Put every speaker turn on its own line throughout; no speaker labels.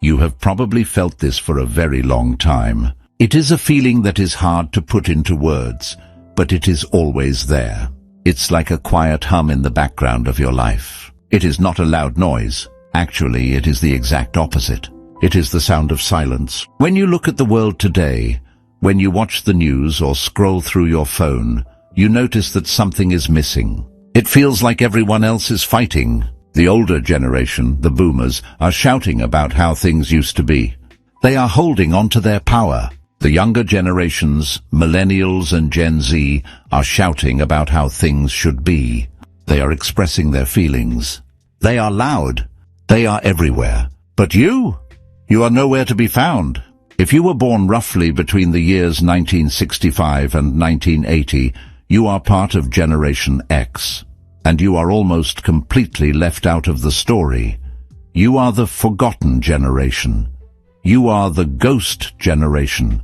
You have probably felt this for a very long time. It is a feeling that is hard to put into words, but it is always there. It's like a quiet hum in the background of your life. It is not a loud noise. Actually, it is the exact opposite. It is the sound of silence. When you look at the world today, when you watch the news or scroll through your phone, you notice that something is missing. It feels like everyone else is fighting. The older generation, the boomers, are shouting about how things used to be. They are holding on to their power. The younger generations, millennials and Gen Z, are shouting about how things should be. They are expressing their feelings. They are loud. They are everywhere. But you are nowhere to be found. If you were born roughly between the years 1965 and 1980, you are part of Generation X. And you are almost completely left out of the story. You are the forgotten generation. You are the ghost generation.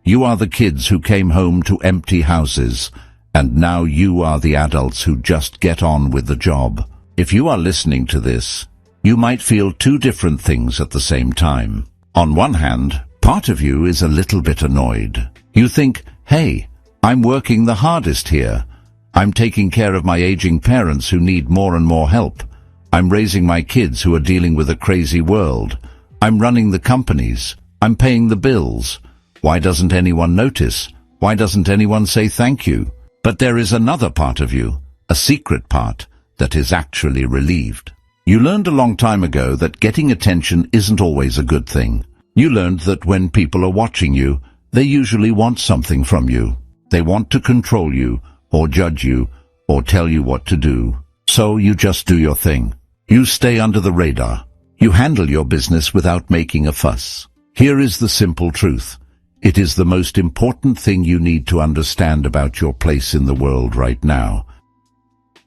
You are the kids who came home to empty houses, and now you are the adults who just get on with the job. If you are listening to this, you might feel two different things at the same time. On one hand, part of you is a little bit annoyed. You think, hey, I'm working the hardest here. I'm taking care of my aging parents who need more and more help. I'm raising my kids who are dealing with a crazy world. I'm running the companies. I'm paying the bills. Why doesn't anyone notice? Why doesn't anyone say thank you? But there is another part of you, a secret part, that is actually relieved. You learned a long time ago that getting attention isn't always a good thing. You learned that when people are watching you, they usually want something from you. They want to control you, or judge you, or tell you what to do. So you just do your thing. You stay under the radar. You handle your business without making a fuss. Here is the simple truth. It is the most important thing you need to understand about your place in the world right now.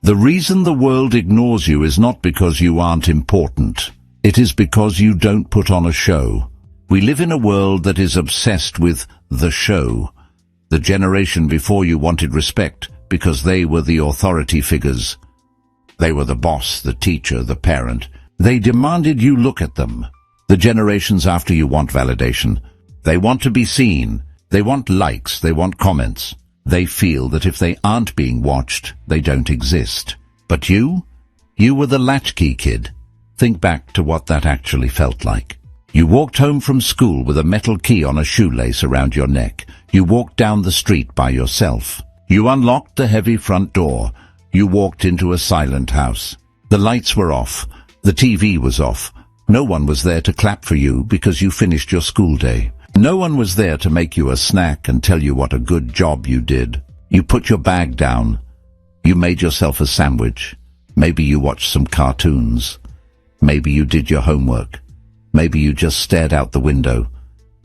The reason the world ignores you is not because you aren't important. It is because you don't put on a show. We live in a world that is obsessed with the show. The generation before you wanted respect because they were the authority figures. They were the boss, the teacher, the parent. They demanded you look at them. The generations after you want validation. They want to be seen. They want likes. They want comments. They feel that if they aren't being watched, they don't exist. But you were the latchkey kid. Think back to what that actually felt like. You walked home from school with a metal key on a shoelace around your neck. You walked down the street by yourself. You unlocked the heavy front door. You walked into a silent house. The lights were off. The TV was off. No one was there to clap for you because you finished your school day. No one was there to make you a snack and tell you what a good job you did. You put your bag down. You made yourself a sandwich. Maybe you watched some cartoons. Maybe you did your homework. Maybe you just stared out the window.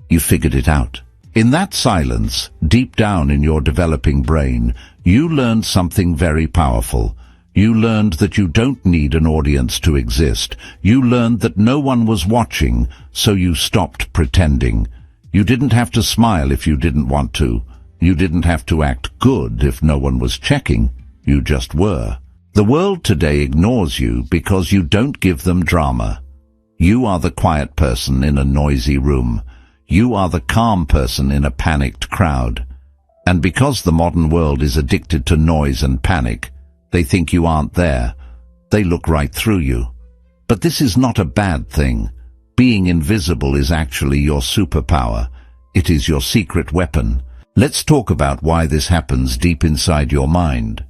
You figured it out. In that silence, deep down in your developing brain, you learned something very powerful. You learned that you don't need an audience to exist. You learned that no one was watching, so you stopped pretending. You didn't have to smile if you didn't want to. You didn't have to act good if no one was checking. You just were. The world today ignores you because you don't give them drama. You are the quiet person in a noisy room. You are the calm person in a panicked crowd. And because the modern world is addicted to noise and panic, they think you aren't there. They look right through you. But this is not a bad thing. Being invisible is actually your superpower. It is your secret weapon. Let's talk about why this happens deep inside your mind.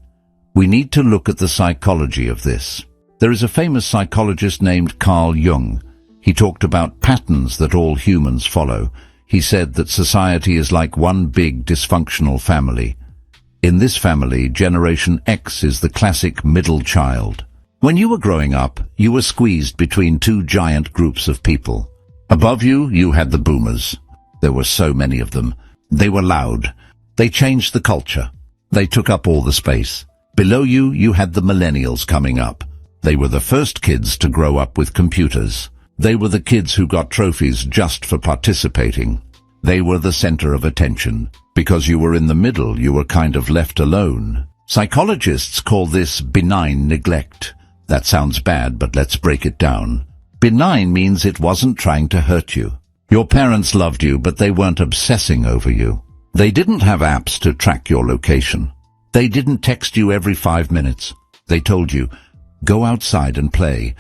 We need to look at the psychology of this. There is a famous psychologist named Carl Jung. He talked about patterns that all humans follow. He said that society is like one big dysfunctional family. In this family, Generation X is the classic middle child. When you were growing up, you were squeezed between two giant groups of people. Above you, you had the boomers. There were so many of them. They were loud. They changed the culture. They took up all the space. Below you, you had the millennials coming up. They were the first kids to grow up with computers. They were the kids who got trophies just for participating. They were the center of attention. Because you were in the middle, you were kind of left alone. Psychologists call this benign neglect. That sounds bad, but let's break it down. Benign means it wasn't trying to hurt you. Your parents loved you, but they weren't obsessing over you. They didn't have apps to track your location. They didn't text you every 5 minutes. They told you, go outside and play.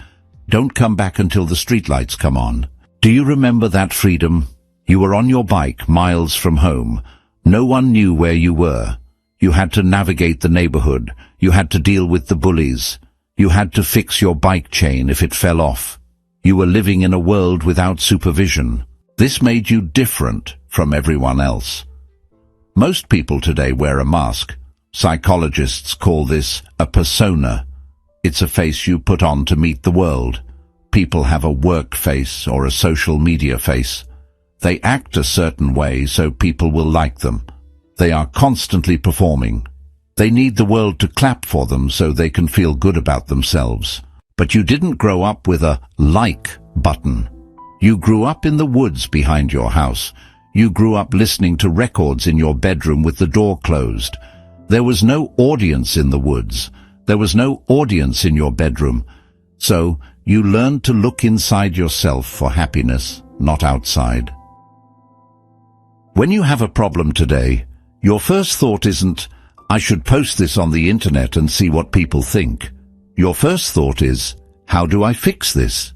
Don't come back until the streetlights come on. Do you remember that freedom? You were on your bike miles from home. No one knew where you were. You had to navigate the neighborhood. You had to deal with the bullies. You had to fix your bike chain if it fell off. You were living in a world without supervision. This made you different from everyone else. Most people today wear a mask. Psychologists call this a persona. It's a face you put on to meet the world. People have a work face or a social media face. They act a certain way so people will like them. They are constantly performing. They need the world to clap for them so they can feel good about themselves. But you didn't grow up with a like button. You grew up in the woods behind your house. You grew up listening to records in your bedroom with the door closed. There was no audience in the woods. There was no audience in your bedroom. So you learned to look inside yourself for happiness, not outside. When you have a problem today, your first thought isn't, I should post this on the internet and see what people think. Your first thought is, how do I fix this?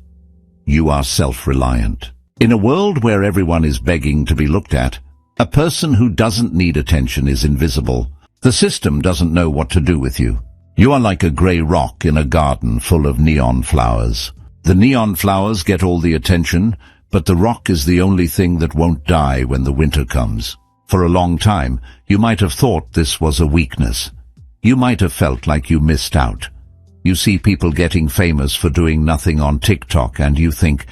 You are self-reliant. In a world where everyone is begging to be looked at, a person who doesn't need attention is invisible. The system doesn't know what to do with you. You are like a grey rock in a garden full of neon flowers. The neon flowers get all the attention, but the rock is the only thing that won't die when the winter comes. For a long time, you might have thought this was a weakness. You might have felt like you missed out. You see people getting famous for doing nothing on TikTok and you think,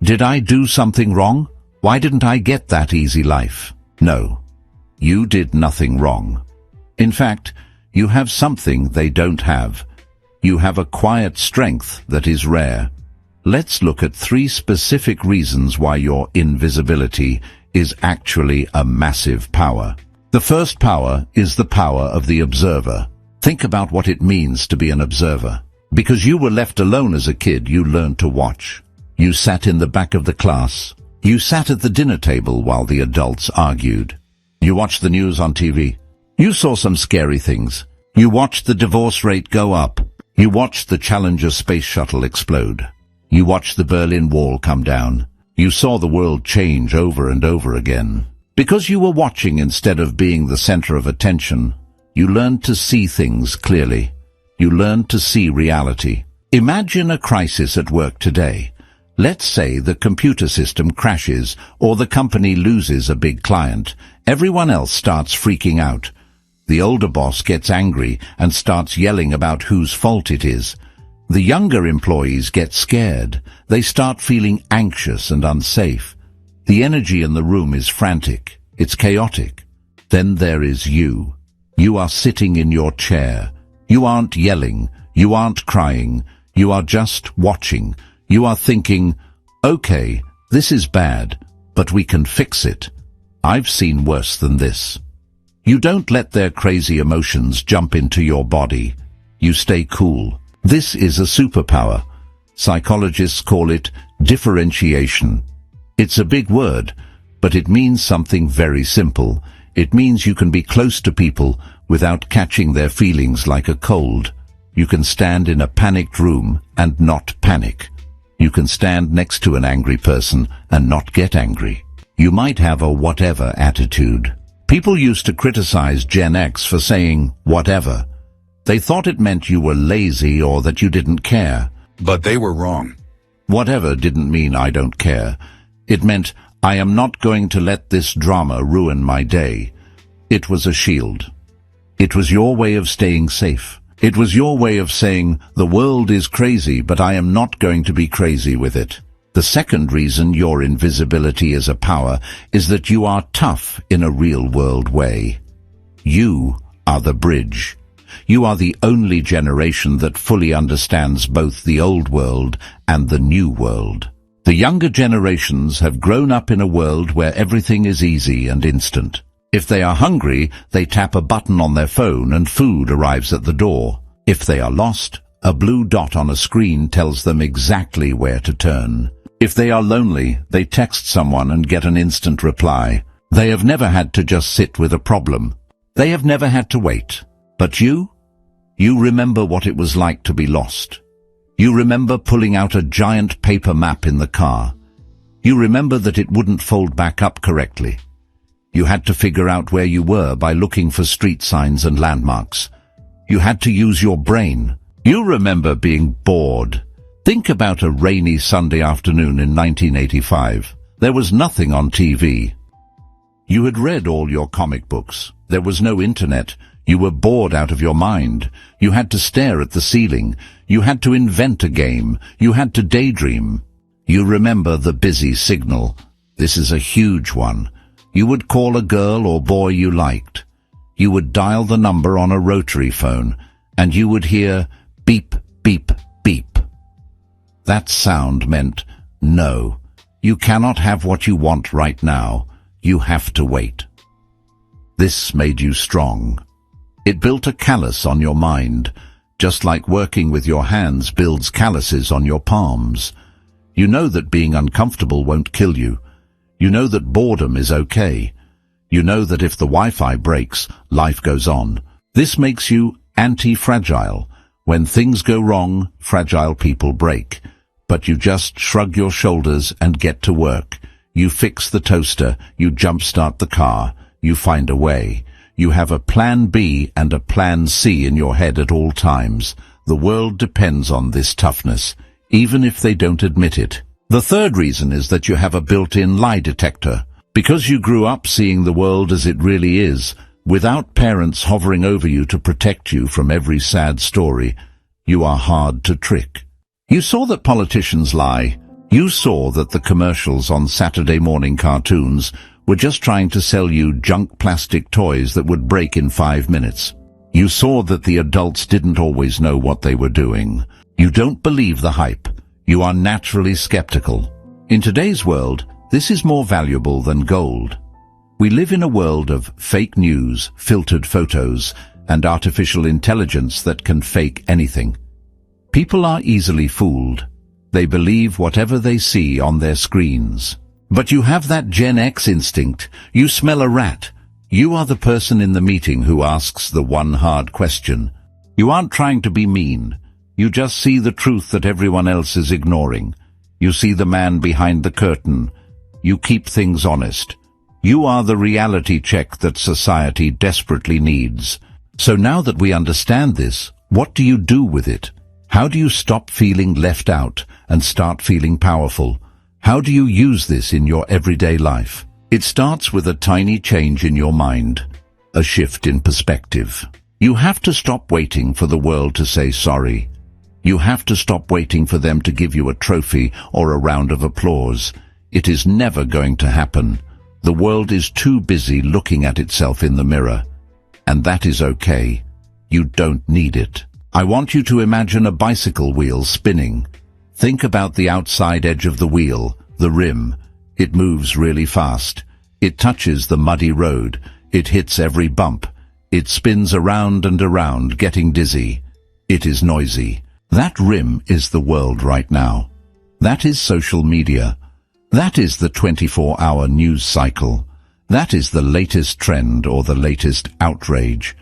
did I do something wrong? Why didn't I get that easy life? No, you did nothing wrong. In fact, you have something they don't have. You have a quiet strength that is rare. Let's look at 3 specific reasons why your invisibility is actually a massive power. The first power is the power of the observer. Think about what it means to be an observer. Because you were left alone as a kid, you learned to watch. You sat in the back of the class. You sat at the dinner table while the adults argued. You watched the news on TV. You saw some scary things. You watched the divorce rate go up. You watched the Challenger space shuttle explode. You watched the Berlin Wall come down. You saw the world change over and over again. Because you were watching instead of being the center of attention, you learned to see things clearly. You learned to see reality. Imagine a crisis at work today. Let's say the computer system crashes or the company loses a big client. Everyone else starts freaking out. The older boss gets angry and starts yelling about whose fault it is. The younger employees get scared. They start feeling anxious and unsafe. The energy in the room is frantic. It's chaotic. Then there is you. You are sitting in your chair. You aren't yelling. You aren't crying. You are just watching. You are thinking, okay, this is bad, but we can fix it. I've seen worse than this. You don't let their crazy emotions jump into your body. You stay cool. This is a superpower. Psychologists call it differentiation. It's a big word, but it means something very simple. It means you can be close to people without catching their feelings like a cold. You can stand in a panicked room and not panic. You can stand next to an angry person and not get angry. You might have a whatever attitude. People used to criticize Gen X for saying whatever. They thought it meant you were lazy or that you didn't care.
But they were wrong.
Whatever didn't mean I don't care. It meant I am not going to let this drama ruin my day. It was a shield. It was your way of staying safe. It was your way of saying, the world is crazy, but I am not going to be crazy with it. The second reason your invisibility is a power is that you are tough in a real-world way. You are the bridge. You are the only generation that fully understands both the old world and the new world. The younger generations have grown up in a world where everything is easy and instant. If they are hungry, they tap a button on their phone and food arrives at the door. If they are lost, A blue dot on a screen tells them exactly where to turn. If they are lonely, they text someone and get an instant reply. They have never had to just sit with a problem. They have never had to wait. But you remember what it was like to be lost. You remember pulling out a giant paper map in the car. You remember that it wouldn't fold back up correctly. You had to figure out where you were by looking for street signs and landmarks. You had to use your brain. You remember being bored. Think about a rainy Sunday afternoon in 1985. There was nothing on TV. You had read all your comic books. There was no internet. You were bored out of your mind. You had to stare at the ceiling. You had to invent a game. You had to daydream. You remember the busy signal. This is a huge one. You would call a girl or boy you liked. You would dial the number on a rotary phone, and you would hear beep, beep, beep. That sound meant, no, you cannot have what you want right now. You have to wait. This made you strong. It built a callus on your mind, just like working with your hands builds calluses on your palms. You know that being uncomfortable won't kill you. You know that boredom is okay. You know that if the Wi-Fi breaks, life goes on. This makes you anti-fragile. When things go wrong, fragile people break. But you just shrug your shoulders and get to work. You fix the toaster, you jump-start the car, you find a way. You have a plan B and a plan C in your head at all times. The world depends on this toughness, even if they don't admit it. The third reason is that you have a built-in lie detector. Because you grew up seeing the world as it really is, without parents hovering over you to protect you from every sad story, you are hard to trick. You saw that politicians lie. You saw that the commercials on Saturday morning cartoons were just trying to sell you junk plastic toys that would break in 5 minutes. You saw that the adults didn't always know what they were doing. You don't believe the hype. You are naturally skeptical. In today's world, this is more valuable than gold. We live in a world of fake news, filtered photos, and artificial intelligence that can fake anything. People are easily fooled. They believe whatever they see on their screens. But you have that Gen X instinct. You smell a rat. You are the person in the meeting who asks the one hard question. You aren't trying to be mean. You just see the truth that everyone else is ignoring. You see the man behind the curtain. You keep things honest. You are the reality check that society desperately needs. So now that we understand this, what do you do with it? How do you stop feeling left out and start feeling powerful? How do you use this in your everyday life? It starts with a tiny change in your mind, a shift in perspective. You have to stop waiting for the world to say sorry. You have to stop waiting for them to give you a trophy or a round of applause. It is never going to happen. The world is too busy looking at itself in the mirror. And that is okay. You don't need it. I want you to imagine a bicycle wheel spinning. Think about the outside edge of the wheel, the rim. It moves really fast. It touches the muddy road. It hits every bump. It spins around and around, getting dizzy. It is noisy. That rim is the world right now. That is social media. That is the 24-hour news cycle. That is the latest trend or the latest outrage.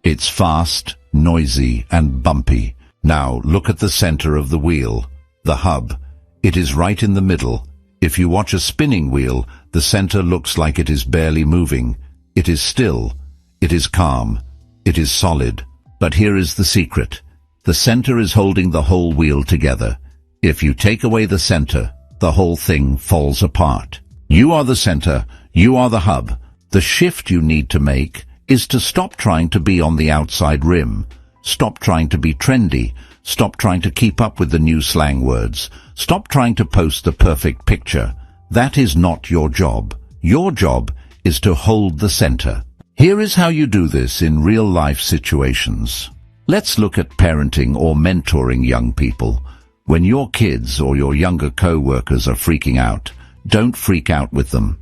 It's fast, noisy, and bumpy. Now look at the center of the wheel, the hub. It is right in the middle. If you watch a spinning wheel, the center looks like it is barely moving. It is still. It is calm. It is solid. But here is the secret. The center is holding the whole wheel together. If you take away the center, the whole thing falls apart. You are the center. You are the hub. The shift you need to make is to stop trying to be on the outside rim. Stop trying to be trendy. Stop trying to keep up with the new slang words. Stop trying to post the perfect picture. That is not your job. Your job is to hold the center. Here is how you do this in real-life situations. Let's look at parenting or mentoring young people. When your kids or your younger co-workers are freaking out, don't freak out with them.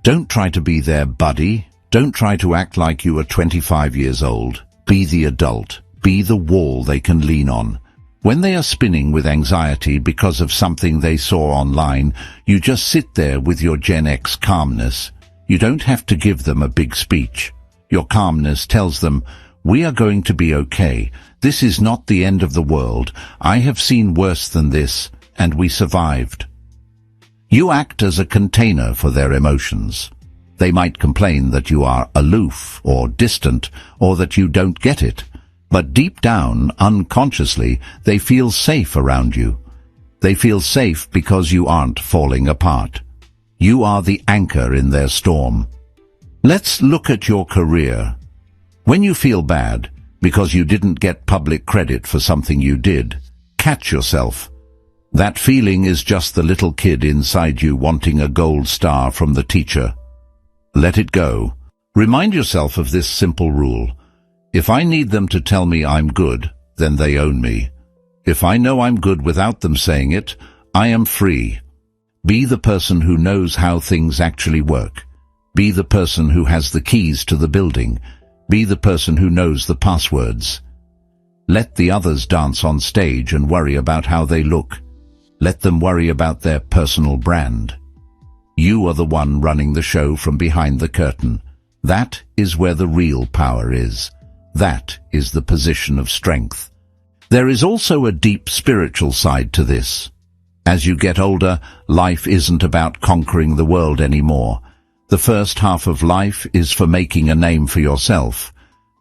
Don't try to be their buddy. Don't try to act like you are 25 years old. Be the adult. Be the wall they can lean on. When they are spinning with anxiety because of something they saw online, you just sit there with your Gen X calmness. You don't have to give them a big speech. Your calmness tells them, "We are going to be okay. This is not the end of the world. I have seen worse than this, and we survived." You act as a container for their emotions. They might complain that you are aloof or distant, or that you don't get it. But deep down, unconsciously, they feel safe around you. They feel safe because you aren't falling apart. You are the anchor in their storm. Let's look at your career. When you feel bad because you didn't get public credit for something you did, catch yourself. That feeling is just the little kid inside you wanting a gold star from the teacher. Let it go. Remind yourself of this simple rule. If I need them to tell me I'm good, then they own me. If I know I'm good without them saying it, I am free. Be the person who knows how things actually work. Be the person who has the keys to the building. Be the person who knows the passwords. Let the others dance on stage and worry about how they look. Let them worry about their personal brand. You are the one running the show from behind the curtain. That is where the real power is. That is the position of strength. There is also a deep spiritual side to this. As you get older, life isn't about conquering the world anymore. The first half of life is for making a name for yourself.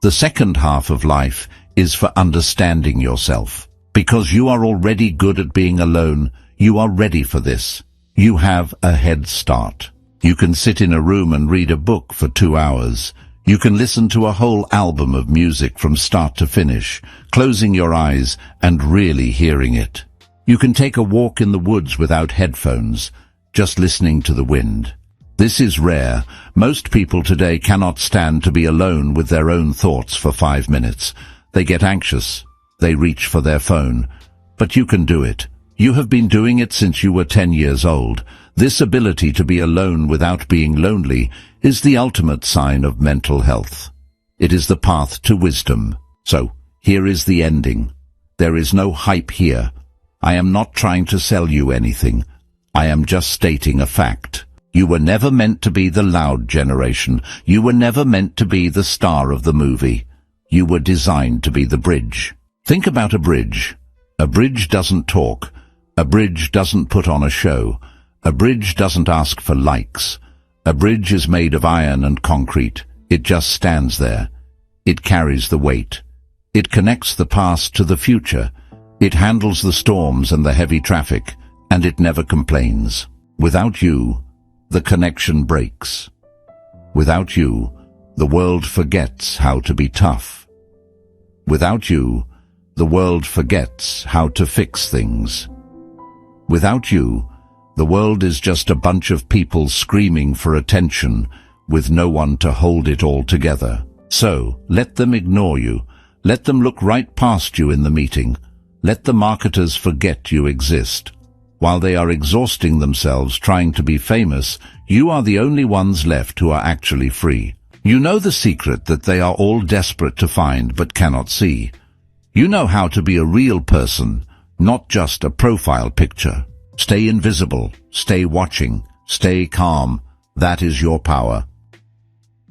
The second half of life is for understanding yourself. Because you are already good at being alone, you are ready for this. You have a head start. You can sit in a room and read a book for 2 hours. You can listen to a whole album of music from start to finish, closing your eyes and really hearing it. You can take a walk in the woods without headphones, just listening to the wind. This is rare. Most people today cannot stand to be alone with their own thoughts for 5 minutes. They get anxious. They reach for their phone. But you can do it. You have been doing it since you were 10 years old. This ability to be alone without being lonely is the ultimate sign of mental health. It is the path to wisdom. So, here is the ending. There is no hype here. I am not trying to sell you anything. I am just stating a fact. You were never meant to be the loud generation. You were never meant to be the star of the movie. You were designed to be the bridge. Think about a bridge. A bridge doesn't talk. A bridge doesn't put on a show. A bridge doesn't ask for likes. A bridge is made of iron and concrete. It just stands there. It carries the weight. It connects the past to the future. It handles the storms and the heavy traffic, and it never complains. Without you, the connection breaks. Without you, the world forgets how to be tough. Without you, the world forgets how to fix things. Without you, the world is just a bunch of people screaming for attention with no one to hold it all together. So, let them ignore you. Let them look right past you in the meeting. Let the marketers forget you exist. While they are exhausting themselves trying to be famous, you are the only ones left who are actually free. You know the secret that they are all desperate to find but cannot see. You know how to be a real person, not just a profile picture. Stay invisible, stay watching, stay calm. That is your power.